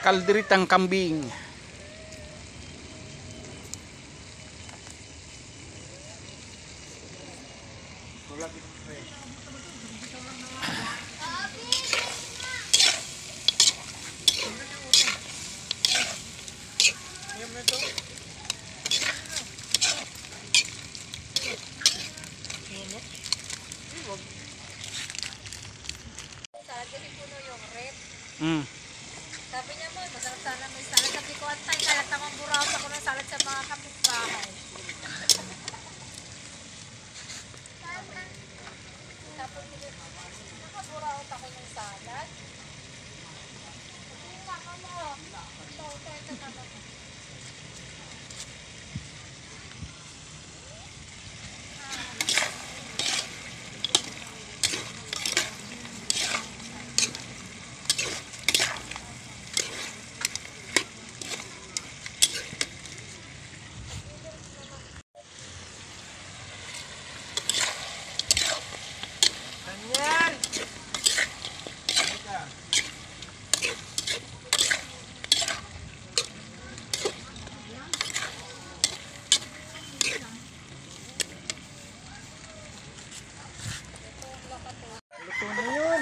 Kalderitang kambing. Sabi niya mo, masarap sana may salad. Sabi ko, antay, kalat naman buraot ako ng salad sa mga kapitbahay. Tapos, nakaburaot ako ng salad. Hindi na ka mo. Ito naman.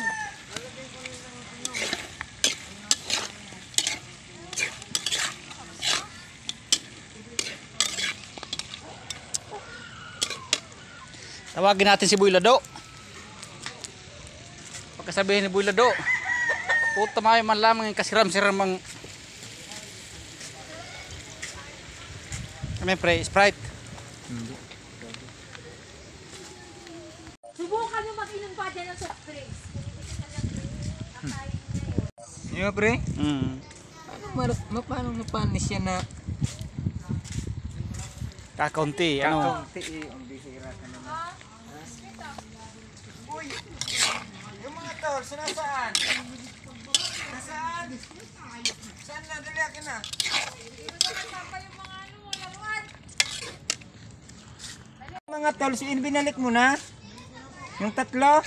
Tawagin natin si Boy Lado. Pagkasabihin ni Boy Lado, puta mayo man lamang yung kasiram-siram ang kami pre, Sprite. Subukan nyo mag-inom pa dyan ng soft drinks. Iya pre? Paano napanis yan na Kakaunti, ano? kakaunti ang bisira ka naman. Uy! Yung mga tol, sinasaan? Nasaan? Saan na? Dali akin na. Mga tol, binalik mo na? Yung tatlo?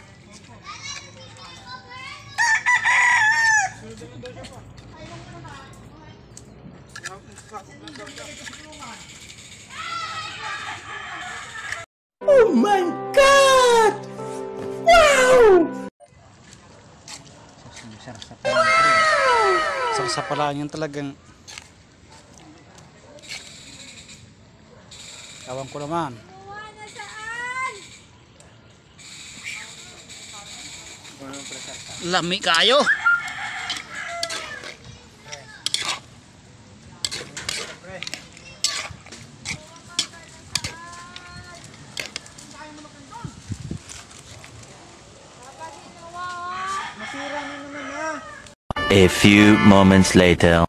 Oh my God! Wow! Sarsapalaan yan talagang kawan ko naman. Lami kayo. A few moments later.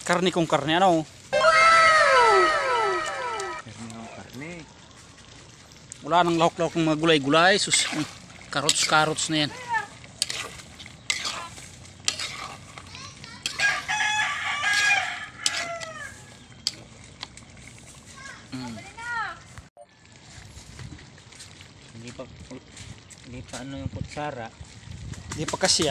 Karni kong karni, ano? Karne. Wala nang lahok-lahok ng mga gulay-gulay. Sus, carrots na yan. Hindi pa ano yung kutsara. Hindi pa kasi